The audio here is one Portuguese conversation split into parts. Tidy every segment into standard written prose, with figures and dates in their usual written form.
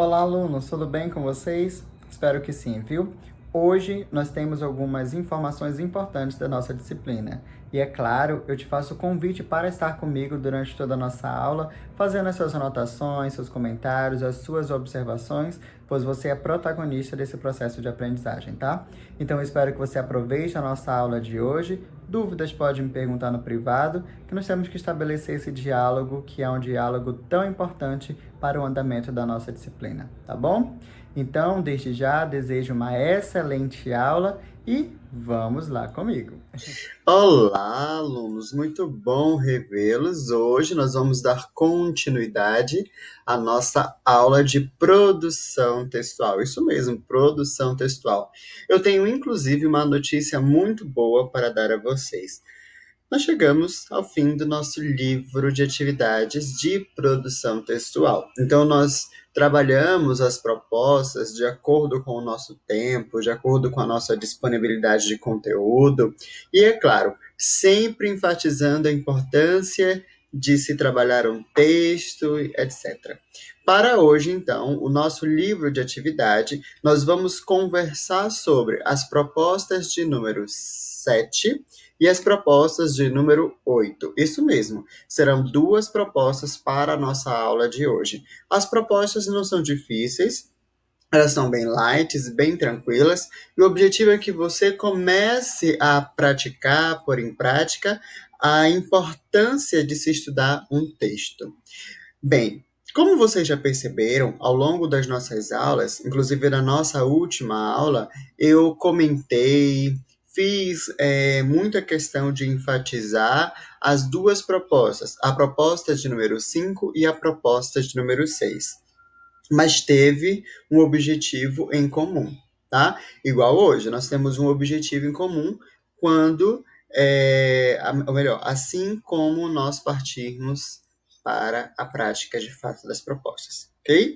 Olá, alunos, tudo bem com vocês? Espero que sim, viu? Hoje nós temos algumas informações importantes da nossa disciplina. E é claro, eu te faço o convite para estar comigo durante toda a nossa aula, fazendo as suas anotações, seus comentários, as suas observações, pois você é protagonista desse processo de aprendizagem, tá? Então eu espero que você aproveite a nossa aula de hoje. Dúvidas pode me perguntar no privado, que nós temos que estabelecer esse diálogo, que é um diálogo tão importante para o andamento da nossa disciplina, tá bom? Então, desde já, desejo uma excelente aula e vamos lá comigo. Olá, alunos, muito bom revê-los. Hoje nós vamos dar continuidade à nossa aula de produção textual. Isso mesmo, produção textual. Eu tenho inclusive uma notícia muito boa para dar a vocês. Nós chegamos ao fim do nosso livro de atividades de produção textual. Então, nós trabalhamos as propostas de acordo com o nosso tempo, de acordo com a nossa disponibilidade de conteúdo, e, é claro, sempre enfatizando a importância de se trabalhar um texto, etc. Para hoje, então, o nosso livro de atividade, nós vamos conversar sobre as propostas de número 7 e as propostas de número 8. Isso mesmo, serão duas propostas para a nossa aula de hoje. As propostas não são difíceis, elas são bem light, bem tranquilas, e o objetivo é que você comece a praticar, pôr em prática, a importância de se estudar um texto. Bem, como vocês já perceberam, ao longo das nossas aulas, inclusive na nossa última aula, eu comentei, fiz muita questão de enfatizar as duas propostas, a proposta de número 5 e a proposta de número 6. Mas teve um objetivo em comum, tá? Igual hoje, nós temos um objetivo em comum quando, ou melhor, assim como nós partirmos para a prática de fato das propostas, ok?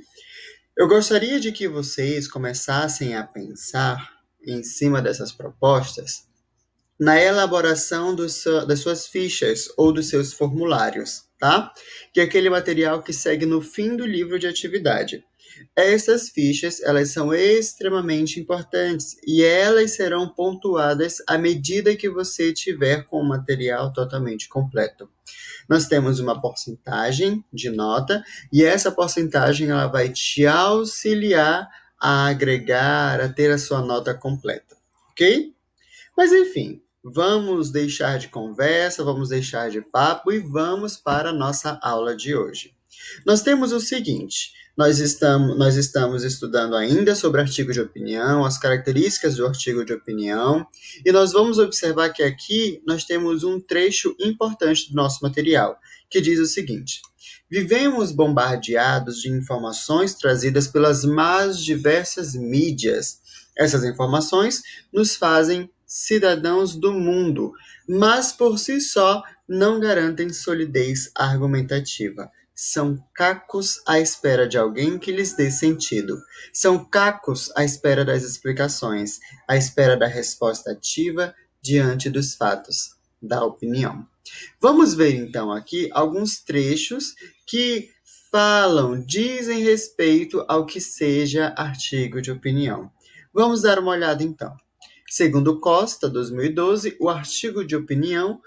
Eu gostaria de que vocês começassem a pensar em cima dessas propostas na elaboração das suas fichas ou dos seus formulários, tá? Que é aquele material que segue no fim do livro de atividade. Essas fichas, elas são extremamente importantes e elas serão pontuadas à medida que você tiver com o material totalmente completo. Nós temos uma porcentagem de nota e essa porcentagem ela vai te auxiliar a agregar, a ter a sua nota completa, ok? Mas enfim, vamos deixar de conversa, vamos deixar de papo e vamos para a nossa aula de hoje. Nós temos o seguinte: nós estamos estudando ainda sobre artigo de opinião, as características do artigo de opinião, e nós vamos observar que aqui nós temos um trecho importante do nosso material, que diz o seguinte: vivemos bombardeados de informações trazidas pelas mais diversas mídias. Essas informações nos fazem cidadãos do mundo, mas por si só não garantem solidez argumentativa. São cacos à espera de alguém que lhes dê sentido. São cacos à espera das explicações, à espera da resposta ativa diante dos fatos, da opinião. Vamos ver então aqui alguns trechos que falam, dizem respeito ao que seja artigo de opinião. Vamos dar uma olhada então. Segundo Costa, 2012, o artigo de opinião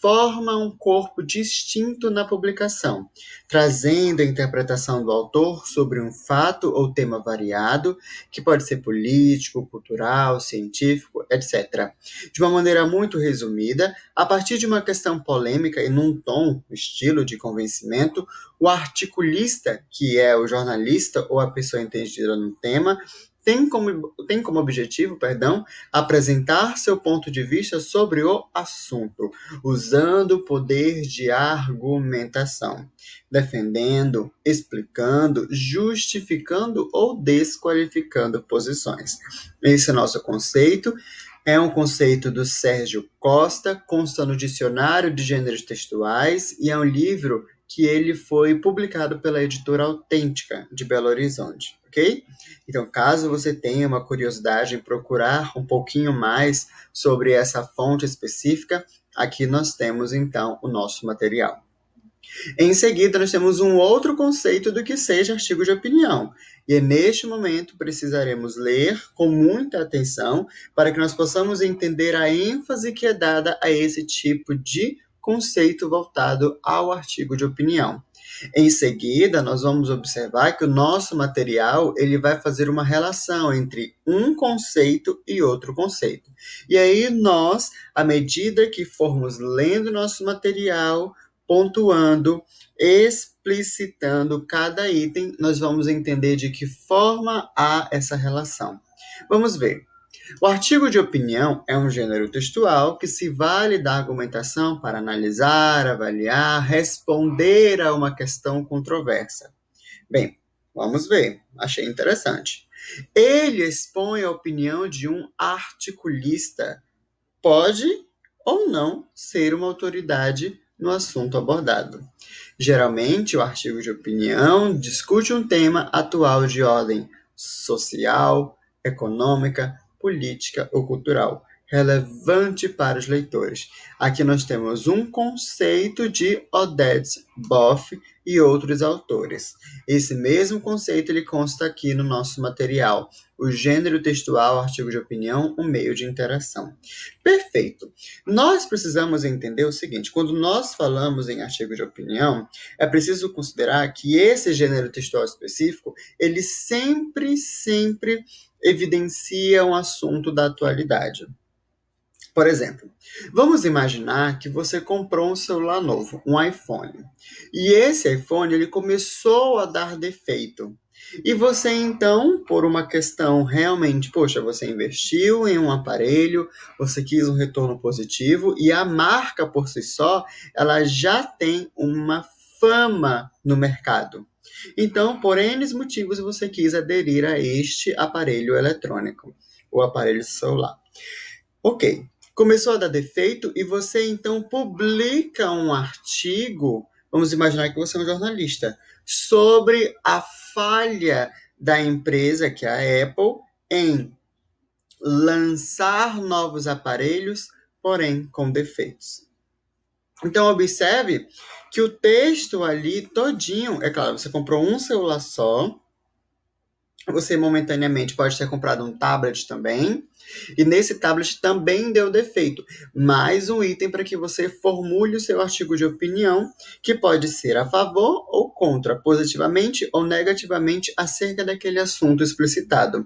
forma um corpo distinto na publicação, trazendo a interpretação do autor sobre um fato ou tema variado, que pode ser político, cultural, científico, etc. De uma maneira muito resumida, a partir de uma questão polêmica e num tom, estilo de convencimento, o articulista, que é o jornalista ou a pessoa entendida no tema, tem como objetivo, apresentar seu ponto de vista sobre o assunto, usando o poder de argumentação, defendendo, explicando, justificando ou desqualificando posições. Esse é o nosso conceito. É um conceito do Sérgio Costa, consta no Dicionário de Gêneros Textuais e é um livro que ele foi publicado pela editora Autêntica, de Belo Horizonte, ok? Então, caso você tenha uma curiosidade em procurar um pouquinho mais sobre essa fonte específica, aqui nós temos, então, o nosso material. Em seguida, nós temos um outro conceito do que seja artigo de opinião. E neste momento precisaremos ler com muita atenção para que nós possamos entender a ênfase que é dada a esse tipo de conceito voltado ao artigo de opinião. Em seguida, nós vamos observar que o nosso material ele vai fazer uma relação entre um conceito e outro conceito. E aí nós, à medida que formos lendo nosso material, pontuando, explicitando cada item, nós vamos entender de que forma há essa relação. Vamos ver. O artigo de opinião é um gênero textual que se vale da argumentação para analisar, avaliar, responder a uma questão controversa. Bem, vamos ver. Achei interessante. Ele expõe a opinião de um articulista. Pode ou não ser uma autoridade no assunto abordado. Geralmente, o artigo de opinião discute um tema atual de ordem social, econômica, política ou cultural, relevante para os leitores. Aqui nós temos um conceito de Odette Boff e outros autores. Esse mesmo conceito ele consta aqui no nosso material. O gênero textual, artigo de opinião, um meio de interação. Perfeito. Nós precisamos entender o seguinte: quando nós falamos em artigo de opinião, é preciso considerar que esse gênero textual específico, ele sempre evidencia um assunto da atualidade. Por exemplo, vamos imaginar que você comprou um celular novo, um iPhone. E esse iPhone ele começou a dar defeito. E você então, por uma questão realmente, poxa, você investiu em um aparelho, você quis um retorno positivo e a marca por si só, ela já tem uma fama no mercado. Então, por N motivos, você quis aderir a este aparelho eletrônico, o aparelho celular. Ok, começou a dar defeito e você então publica um artigo, vamos imaginar que você é um jornalista, sobre a falha da empresa, que é a Apple, em lançar novos aparelhos, porém com defeitos. Então, observe que o texto ali todinho, é claro, você comprou um celular só, você momentaneamente pode ter comprado um tablet também, e nesse tablet também deu defeito. Mais um item para que você formule o seu artigo de opinião, que pode ser a favor ou contra, positivamente ou negativamente acerca daquele assunto explicitado.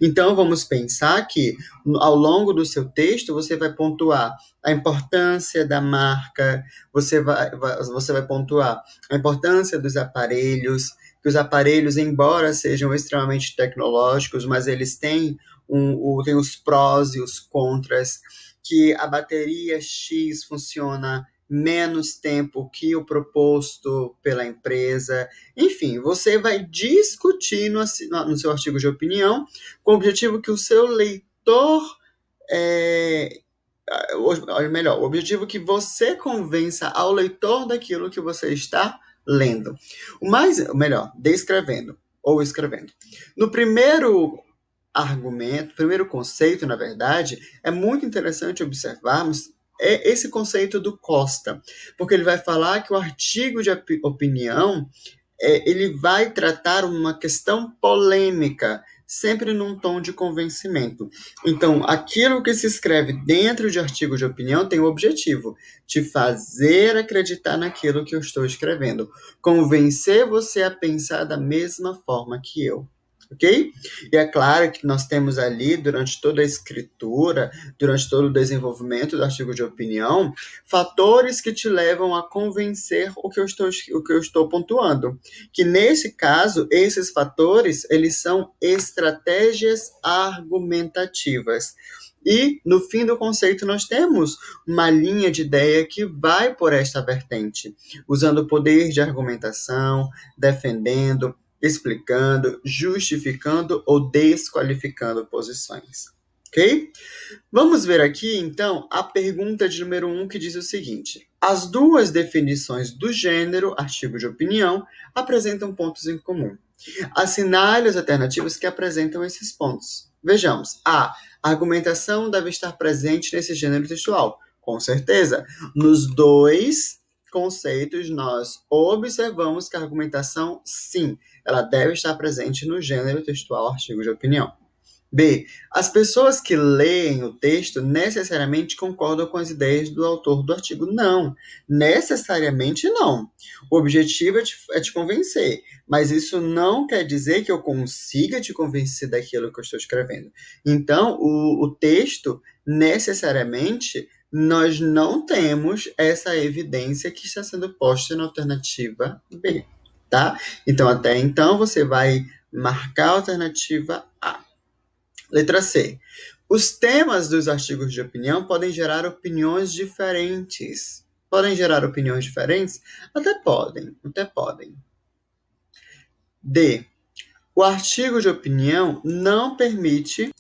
Então, vamos pensar que ao longo do seu texto você vai pontuar a importância da marca, você vai pontuar a importância dos aparelhos, que os aparelhos, embora sejam extremamente tecnológicos, mas eles têm tem os prós e os contras, que a bateria X funciona menos tempo que o proposto pela empresa. Enfim, você vai discutir no seu artigo de opinião com o objetivo que o seu leitor o objetivo que você convença ao leitor daquilo que você está lendo. Melhor, descrevendo ou escrevendo. No primeiro argumento, primeiro conceito, na verdade, é muito interessante observarmos esse conceito do Costa, porque ele vai falar que o artigo de opinião ele vai tratar uma questão polêmica, sempre num tom de convencimento. Então, aquilo que se escreve dentro de artigo de opinião tem o objetivo de fazer acreditar naquilo que eu estou escrevendo, convencer você a pensar da mesma forma que eu. Ok? E é claro que nós temos ali, durante toda a escritura, durante todo o desenvolvimento do artigo de opinião, fatores que te levam a convencer o que eu estou pontuando. Que nesse caso, esses fatores, eles são estratégias argumentativas. E, no fim do conceito, nós temos uma linha de ideia que vai por esta vertente, usando o poder de argumentação, defendendo, explicando, justificando ou desqualificando posições. Ok? Vamos ver aqui, então, a pergunta de número 1, que diz o seguinte: as duas definições do gênero, artigo de opinião, apresentam pontos em comum. Assinale as alternativas que apresentam esses pontos. Vejamos. A argumentação deve estar presente nesse gênero textual. Com certeza. Nos dois conceitos, nós observamos que a argumentação, sim, ela deve estar presente no gênero textual artigo de opinião. B. As pessoas que leem o texto necessariamente concordam com as ideias do autor do artigo. Não, necessariamente não. O objetivo é te convencer, mas isso não quer dizer que eu consiga te convencer daquilo que eu estou escrevendo. Então, o texto, necessariamente, nós não temos essa evidência que está sendo posta na alternativa B, tá? Então, até então, você vai marcar a alternativa A. Letra C. Os temas dos artigos de opinião podem gerar opiniões diferentes. Podem gerar opiniões diferentes? Até podem, até podem. D. O artigo de opinião não permite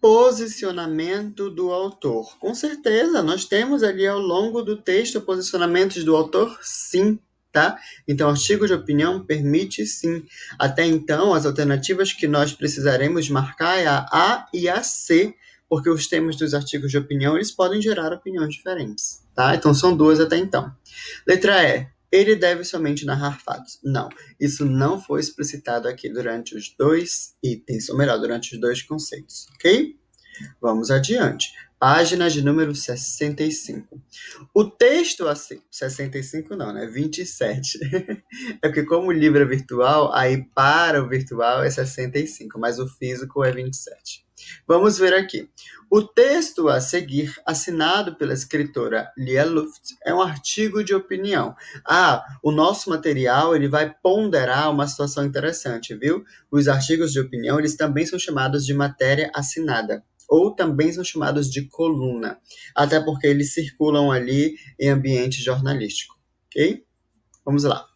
posicionamento do autor. Com certeza, nós temos ali ao longo do texto posicionamentos do autor, sim, tá? Então, artigo de opinião permite sim. Até então, as alternativas que nós precisaremos marcar é a e a C, porque os temas dos artigos de opinião, eles podem gerar opiniões diferentes, tá? Então, são duas até então. Letra E. Ele deve somente narrar fatos. Não, isso não foi explicitado aqui durante os dois itens, ou melhor, durante os dois conceitos, ok? Vamos adiante. Página de número 65. O texto assim, 65 não, né? 27. É porque como o livro é virtual, aí para o virtual é 65, mas o físico é 27. Vamos ver aqui. O texto a seguir, assinado pela escritora Lia Luft, é um artigo de opinião. O nosso material ele vai ponderar uma situação interessante, viu? Os artigos de opinião eles também são chamados de matéria assinada, ou também são chamados de coluna, até porque eles circulam ali em ambiente jornalístico, ok? Vamos lá.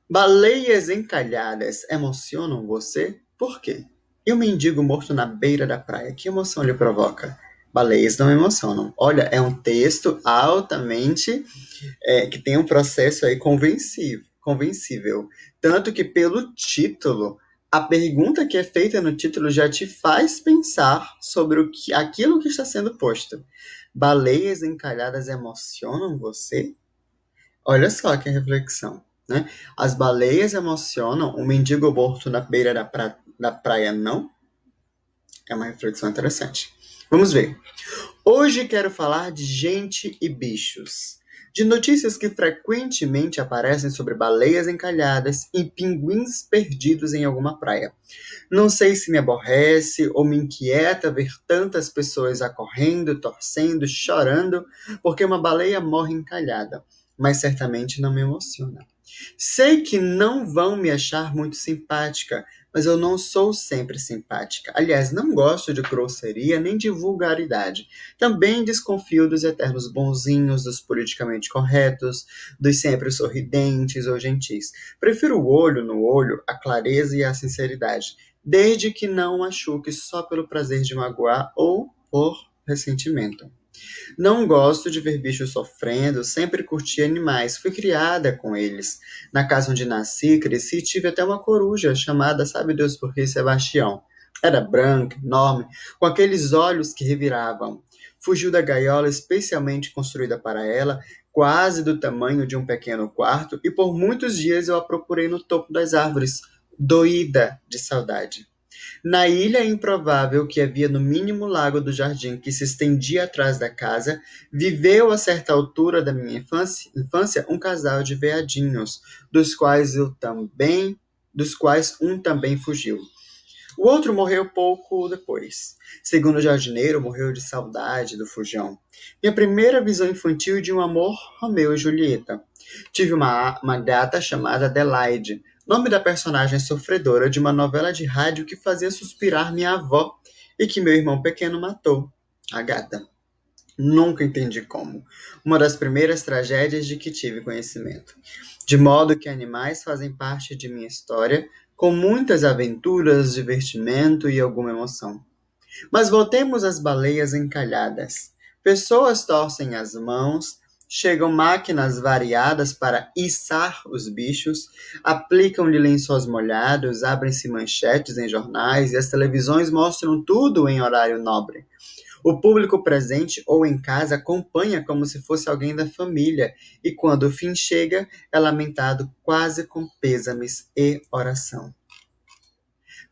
Baleias encalhadas emocionam você? Por quê? E o mendigo morto na beira da praia, que emoção lhe provoca? Baleias não emocionam. Olha, é um texto altamente que tem um processo aí convencível. Tanto que pelo título, a pergunta que é feita no título já te faz pensar sobre aquilo que está sendo posto. Baleias encalhadas emocionam você? Olha só que reflexão, né? As baleias emocionam, o mendigo morto na beira da praia não? É uma reflexão interessante. Vamos ver. Hoje quero falar de gente e bichos, de notícias que frequentemente aparecem sobre baleias encalhadas e pinguins perdidos em alguma praia. Não sei se me aborrece ou me inquieta ver tantas pessoas acorrendo, torcendo, chorando, porque uma baleia morre encalhada, mas certamente não me emociona. Sei que não vão me achar muito simpática, mas eu não sou sempre simpática. Aliás, não gosto de grosseria nem de vulgaridade. Também desconfio dos eternos bonzinhos, dos politicamente corretos, dos sempre sorridentes ou gentis. Prefiro o olho no olho, a clareza e a sinceridade, desde que não machuque só pelo prazer de magoar ou por ressentimento. Não gosto de ver bichos sofrendo, sempre curti animais, fui criada com eles. Na casa onde nasci, cresci e tive até uma coruja chamada, sabe Deus por quê, Sebastião. Era branca, enorme, com aqueles olhos que reviravam. Fugiu da gaiola especialmente construída para ela, quase do tamanho de um pequeno quarto, e por muitos dias eu a procurei no topo das árvores, doída de saudade. Na ilha improvável que havia no mínimo lago do jardim que se estendia atrás da casa, viveu a certa altura da minha infância um casal de veadinhos, dos quais um também fugiu. O outro morreu pouco depois. Segundo o jardineiro, morreu de saudade do fujão. Minha primeira visão infantil de um amor, Romeu e Julieta. Tive uma gata chamada Adelaide, nome da personagem sofredora de uma novela de rádio que fazia suspirar minha avó e que meu irmão pequeno matou. A gata. Nunca entendi como. Uma das primeiras tragédias de que tive conhecimento. De modo que animais fazem parte de minha história, com muitas aventuras, divertimento e alguma emoção. Mas voltemos às baleias encalhadas. Pessoas torcem as mãos, chegam máquinas variadas para içar os bichos, aplicam-lhe lençóis molhados, abrem-se manchetes em jornais e as televisões mostram tudo em horário nobre. O público presente ou em casa acompanha como se fosse alguém da família, e quando o fim chega, é lamentado quase com pêsames e oração.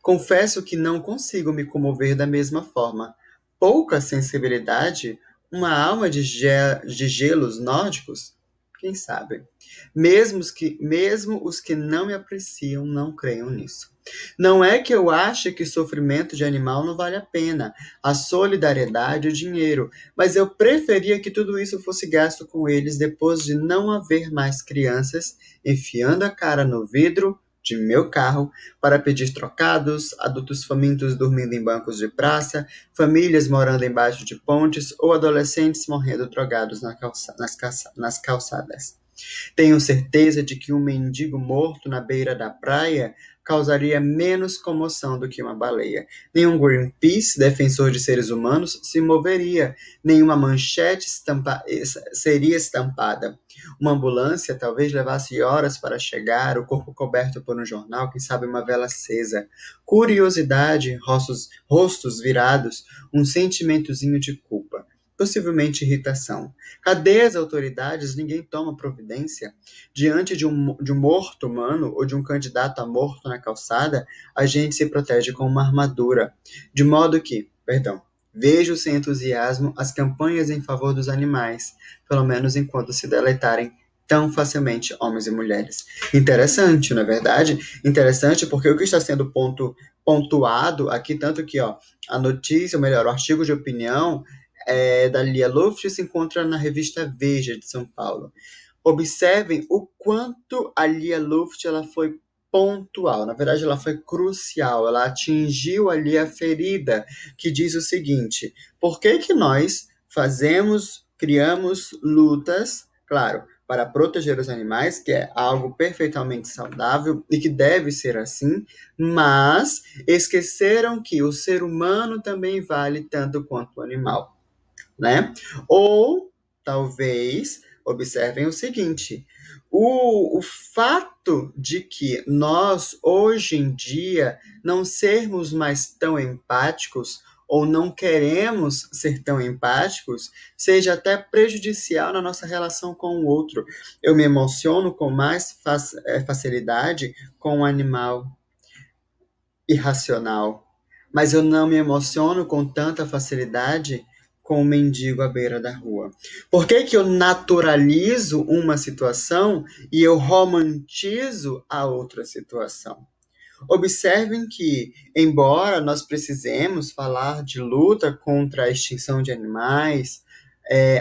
Confesso que não consigo me comover da mesma forma. Pouca sensibilidade? Uma alma de gelos nórdicos? Quem sabe? Mesmo os que não me apreciam não creiam nisso. Não é que eu ache que sofrimento de animal não vale a pena, a solidariedade e o dinheiro, mas eu preferia que tudo isso fosse gasto com eles depois de não haver mais crianças enfiando a cara no vidro de meu carro para pedir trocados, adultos famintos dormindo em bancos de praça, famílias morando embaixo de pontes ou adolescentes morrendo drogados nas calçadas. Tenho certeza de que um mendigo morto na beira da praia causaria menos comoção do que uma baleia. Nenhum Greenpeace, defensor de seres humanos, se moveria. Nenhuma manchete seria estampada. Uma ambulância talvez levasse horas para chegar, o corpo coberto por um jornal, quem sabe uma vela acesa. Curiosidade, rostos virados, um sentimentozinho de culpa. Possivelmente irritação. Cadê as autoridades? Ninguém toma providência. Diante de um morto humano ou de um candidato a morto na calçada, a gente se protege com uma armadura. De modo que, vejo sem entusiasmo as campanhas em favor dos animais, pelo menos enquanto se deleitarem tão facilmente homens e mulheres. Interessante, não é verdade? Interessante porque o que está sendo pontuado aqui, tanto que a notícia, ou melhor, o artigo de opinião da Lia Luft se encontra na revista Veja de São Paulo. Observem o quanto a Lia Luft ela foi pontual, na verdade ela foi crucial, ela atingiu ali a ferida, que diz o seguinte: por que que nós criamos lutas, claro, para proteger os animais, que é algo perfeitamente saudável e que deve ser assim, mas esqueceram que o ser humano também vale tanto quanto o animal, né? Ou talvez observem o seguinte: o fato de que nós hoje em dia não sermos mais tão empáticos ou não queremos ser tão empáticos, seja até prejudicial na nossa relação com o outro. Eu me emociono com mais facilidade com um animal irracional, mas eu não me emociono com tanta facilidade com o mendigo à beira da rua. Por que que eu naturalizo uma situação e eu romantizo a outra situação? Observem que, embora nós precisemos falar de luta contra a extinção de animais,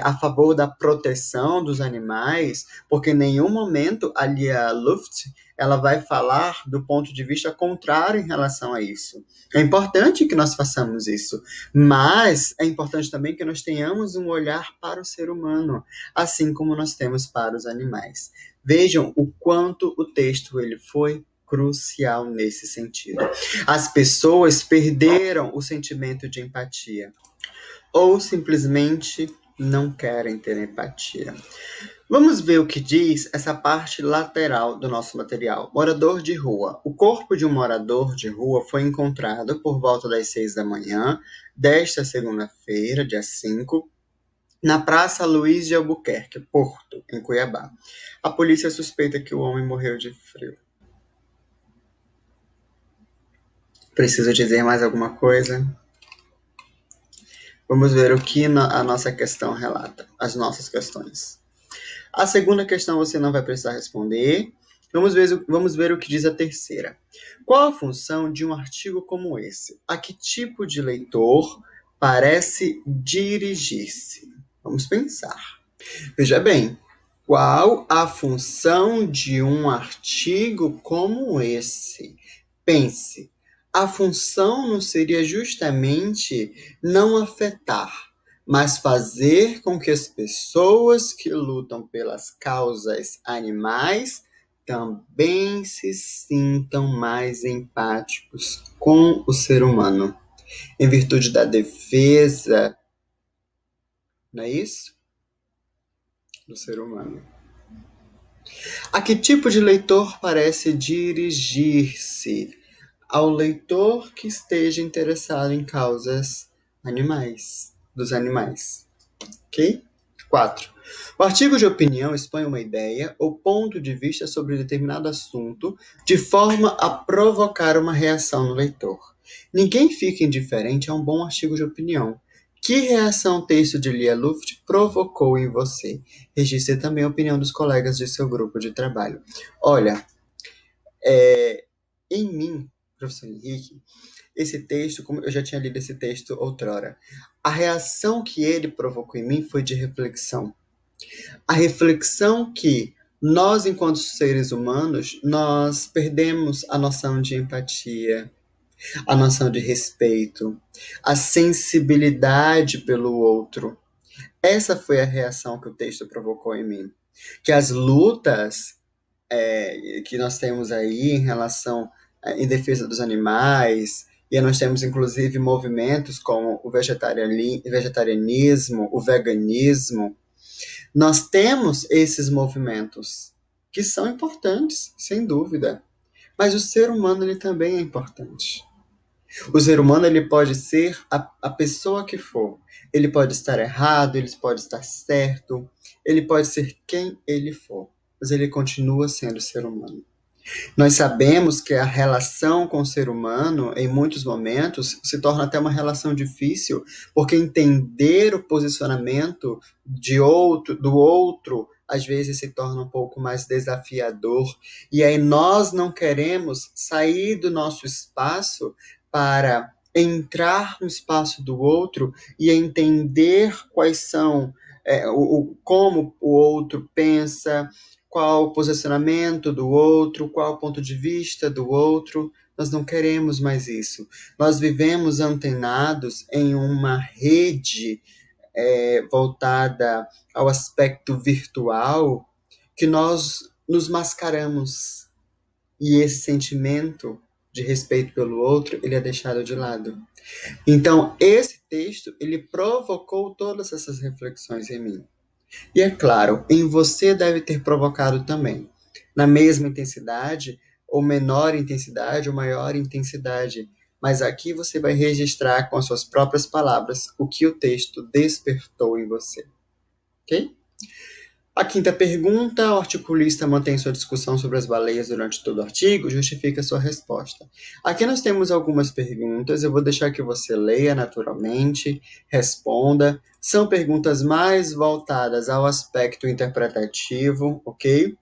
a favor da proteção dos animais, porque em nenhum momento a Lia Luft ela vai falar do ponto de vista contrário em relação a isso. É importante que nós façamos isso, mas é importante também que nós tenhamos um olhar para o ser humano, assim como nós temos para os animais. Vejam o quanto o texto ele foi crucial nesse sentido. As pessoas perderam o sentimento de empatia ou simplesmente não querem ter empatia. Vamos ver o que diz essa parte lateral do nosso material. Morador de rua. O corpo de um morador de rua foi encontrado por volta das 6 da manhã desta segunda-feira, dia 5, na Praça Luiz de Albuquerque, Porto, em Cuiabá. A polícia suspeita que o homem morreu de frio. Preciso dizer mais alguma coisa? Vamos ver o que a nossa questão relata, as nossas questões. A segunda questão você não vai precisar responder. Vamos ver o que diz a terceira. Qual a função de um artigo como esse? A que tipo de leitor parece dirigir-se? Vamos pensar. Veja bem, qual a função de um artigo como esse? Pense. A função não seria justamente não afetar, mas fazer com que as pessoas que lutam pelas causas animais também se sintam mais empáticos com o ser humano, em virtude da defesa, não é isso? Do ser humano. A que tipo de leitor parece dirigir-se? Ao leitor que esteja interessado em causas animais, dos animais. Ok? 4. O artigo de opinião expõe uma ideia ou ponto de vista sobre determinado assunto de forma a provocar uma reação no leitor. Ninguém fica indiferente a um bom artigo de opinião. Que reação o texto de Lia Luft provocou em você? Registre também a opinião dos colegas de seu grupo de trabalho. Olha, em mim, professor Henrique, esse texto, como eu já tinha lido esse texto outrora, a reação que ele provocou em mim foi de reflexão. A reflexão que nós, enquanto seres humanos, nós perdemos a noção de empatia, a noção de respeito, a sensibilidade pelo outro. Essa foi a reação que o texto provocou em mim. Que as lutas que nós temos aí em relação em defesa dos animais, e nós temos inclusive movimentos como o vegetarianismo, o veganismo. Nós temos esses movimentos que são importantes, sem dúvida, mas o ser humano ele também é importante. O ser humano ele pode ser a pessoa que for. Ele pode estar errado, ele pode estar certo, ele pode ser quem ele for, mas ele continua sendo ser humano. Nós sabemos que a relação com o ser humano, em muitos momentos, se torna até uma relação difícil, porque entender o posicionamento do outro, às vezes se torna um pouco mais desafiador. E aí nós não queremos sair do nosso espaço para entrar no espaço do outro e entender quais são, como o outro pensa, qual o posicionamento do outro, qual o ponto de vista do outro. Nós não queremos mais isso. Nós vivemos antenados em uma rede voltada ao aspecto virtual que nós nos mascaramos. E esse sentimento de respeito pelo outro, ele é deixado de lado. Então, esse texto, ele provocou todas essas reflexões em mim. E é claro, em você deve ter provocado também. Na mesma intensidade, ou menor intensidade, ou maior intensidade. Mas aqui você vai registrar com as suas próprias palavras o que o texto despertou em você. Ok? A quinta pergunta, o articulista mantém sua discussão sobre as baleias durante todo o artigo, justifica sua resposta. Aqui nós temos algumas perguntas, eu vou deixar que você leia naturalmente, responda. São perguntas mais voltadas ao aspecto interpretativo, ok?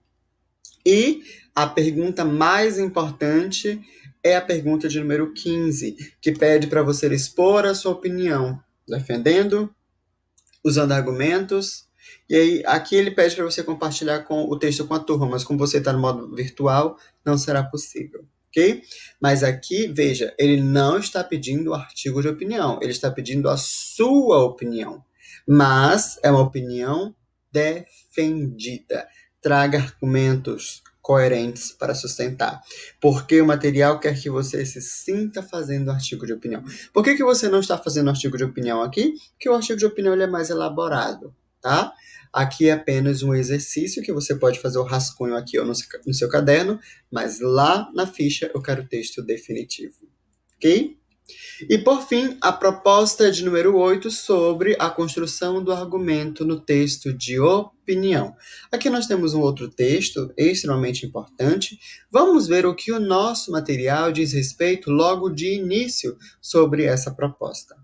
E a pergunta mais importante é a pergunta de número 15, que pede para você expor a sua opinião, defendendo, usando argumentos. E aí, aqui ele pede para você compartilhar o texto com a turma, mas como você está no modo virtual, não será possível, ok? Mas aqui, veja, ele não está pedindo o artigo de opinião, ele está pedindo a sua opinião, mas é uma opinião defendida. Traga argumentos coerentes para sustentar, porque o material quer que você se sinta fazendo artigo de opinião. Por que você não está fazendo artigo de opinião aqui? Porque o artigo de opinião ele é mais elaborado, tá? Aqui é apenas um exercício que você pode fazer o rascunho aqui ou no seu caderno, mas lá na ficha eu quero o texto definitivo, ok? E, por fim, a proposta de número 8 sobre a construção do argumento no texto de opinião. Aqui nós temos um outro texto extremamente importante. Vamos ver o que o nosso material diz respeito logo de início sobre essa proposta.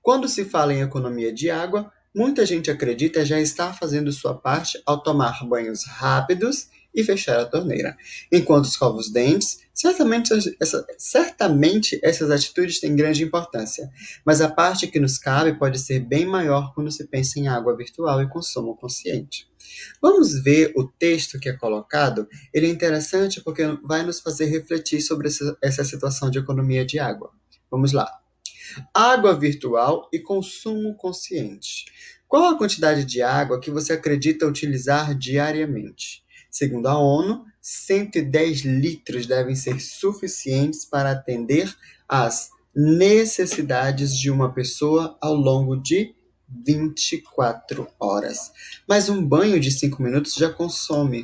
Quando se fala em economia de água, muita gente acredita já estar fazendo sua parte ao tomar banhos rápidos e fechar a torneira. Enquanto escova os dentes, certamente essas atitudes têm grande importância, mas a parte que nos cabe pode ser bem maior quando se pensa em água virtual e consumo consciente. Vamos ver o texto que é colocado? Ele é interessante porque vai nos fazer refletir sobre essa situação de economia de água. Vamos lá. Água virtual e consumo consciente. Qual a quantidade de água que você acredita utilizar diariamente? Segundo a ONU, 110 litros devem ser suficientes para atender às necessidades de uma pessoa ao longo de 24 horas. Mas um banho de 5 minutos já consome,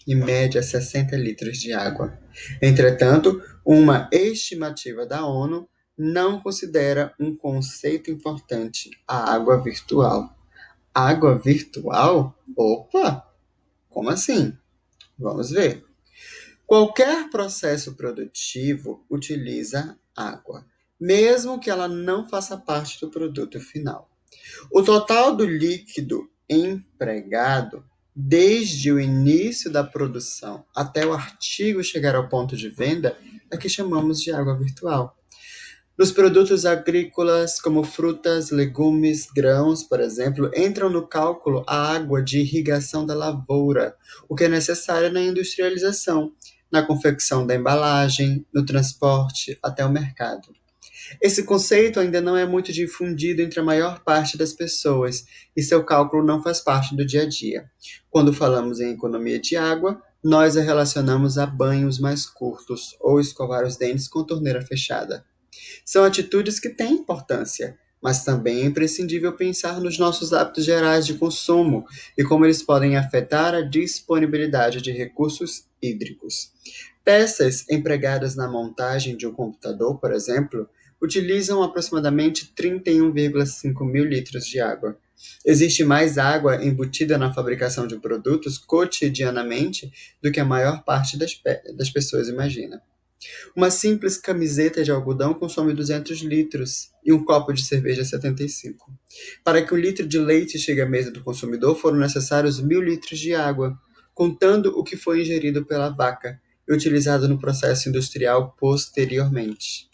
em média, 60 litros de água. Entretanto, uma estimativa da ONU não considera um conceito importante: a água virtual. Água virtual? Opa, como assim? Vamos ver. Qualquer processo produtivo utiliza água, mesmo que ela não faça parte do produto final. O total do líquido empregado, desde o início da produção até o artigo chegar ao ponto de venda, é que chamamos de água virtual. Nos produtos agrícolas, como frutas, legumes, grãos, por exemplo, entram no cálculo a água de irrigação da lavoura, o que é necessário na industrialização, na confecção da embalagem, no transporte até o mercado. Esse conceito ainda não é muito difundido entre a maior parte das pessoas, e seu cálculo não faz parte do dia a dia. Quando falamos em economia de água, nós a relacionamos a banhos mais curtos ou escovar os dentes com torneira fechada. São atitudes que têm importância, mas também é imprescindível pensar nos nossos hábitos gerais de consumo e como eles podem afetar a disponibilidade de recursos hídricos. Peças empregadas na montagem de um computador, por exemplo, utilizam aproximadamente 31,5 mil litros de água. Existe mais água embutida na fabricação de produtos cotidianamente do que a maior parte das pessoas imagina. Uma simples camiseta de algodão consome 200 litros e um copo de cerveja 75. Para que um litro de leite chegue à mesa do consumidor, foram necessários 1.000 litros de água, contando o que foi ingerido pela vaca e utilizado no processo industrial posteriormente.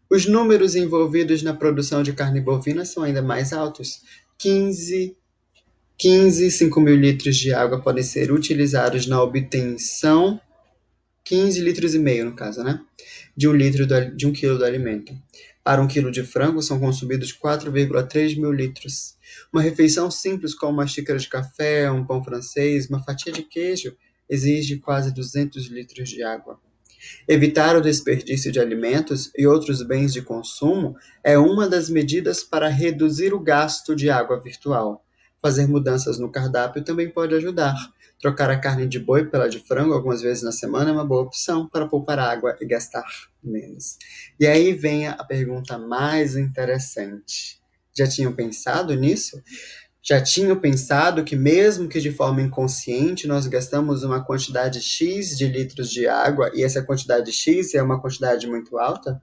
Os números envolvidos na produção de carne bovina são ainda mais altos. 5 mil litros de água podem ser utilizados na obtenção 15 litros e meio, no caso, né? De um quilo do alimento. Para um quilo de frango, são consumidos 4,3 mil litros. Uma refeição simples, como uma xícara de café, um pão francês, uma fatia de queijo, exige quase 200 litros de água. Evitar o desperdício de alimentos e outros bens de consumo é uma das medidas para reduzir o gasto de água virtual. Fazer mudanças no cardápio também pode ajudar. Trocar a carne de boi pela de frango algumas vezes na semana é uma boa opção para poupar água e gastar menos. E aí vem a pergunta mais interessante. Já tinham pensado nisso? Já tinham pensado que, mesmo que de forma inconsciente, nós gastamos uma quantidade X de litros de água e essa quantidade X é uma quantidade muito alta?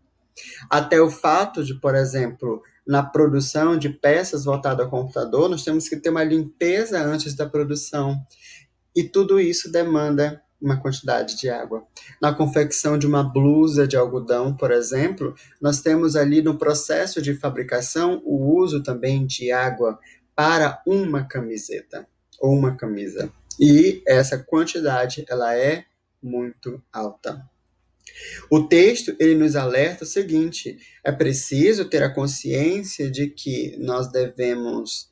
Até o fato de, por exemplo, na produção de peças voltadas ao computador, nós temos que ter uma limpeza antes da produção. E tudo isso demanda uma quantidade de água. Na confecção de uma blusa de algodão, por exemplo, nós temos ali no processo de fabricação o uso também de água para uma camiseta ou uma camisa. E essa quantidade ela é muito alta. O texto ele nos alerta o seguinte: é preciso ter a consciência de que nós devemos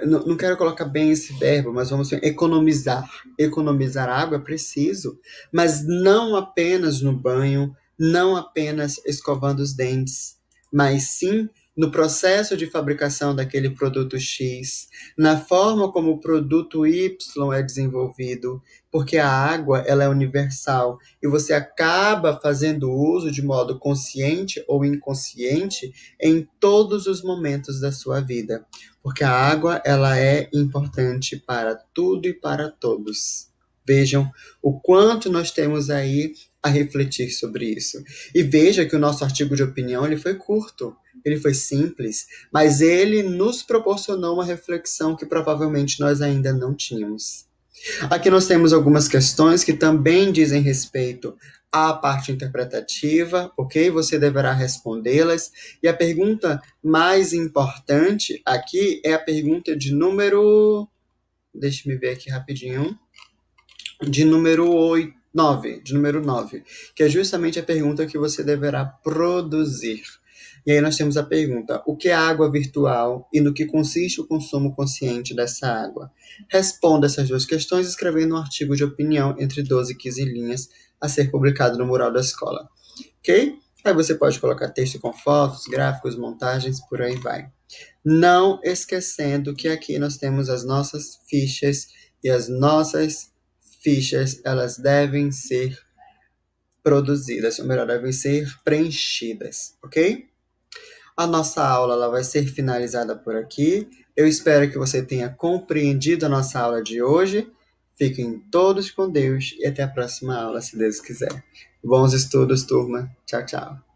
não quero colocar bem esse verbo, mas vamos dizer, economizar. Economizar água é preciso, mas não apenas no banho, não apenas escovando os dentes, mas sim no processo de fabricação daquele produto X, na forma como o produto Y é desenvolvido, porque a água ela é universal e você acaba fazendo uso de modo consciente ou inconsciente em todos os momentos da sua vida, porque a água ela é importante para tudo e para todos. Vejam o quanto nós temos aí a refletir sobre isso. E veja que o nosso artigo de opinião ele foi curto, ele foi simples, mas ele nos proporcionou uma reflexão que provavelmente nós ainda não tínhamos. Aqui nós temos algumas questões que também dizem respeito à parte interpretativa, ok? Você deverá respondê-las. E a pergunta mais importante aqui é a pergunta de número. Deixa eu ver aqui rapidinho. De número 8, 9, de número 9, que é justamente a pergunta que você deverá produzir. E aí nós temos a pergunta: o que é água virtual e no que consiste o consumo consciente dessa água? Responda essas duas questões escrevendo um artigo de opinião entre 12 e 15 linhas a ser publicado no mural da escola. Ok? Aí você pode colocar texto com fotos, gráficos, montagens, por aí vai. Não esquecendo que aqui nós temos as nossas fichas e as nossas fichas, elas devem ser produzidas, ou melhor, devem ser preenchidas, ok? A nossa aula ela vai ser finalizada por aqui. Eu espero que você tenha compreendido a nossa aula de hoje. Fiquem todos com Deus e até a próxima aula, se Deus quiser. Bons estudos, turma. Tchau, tchau.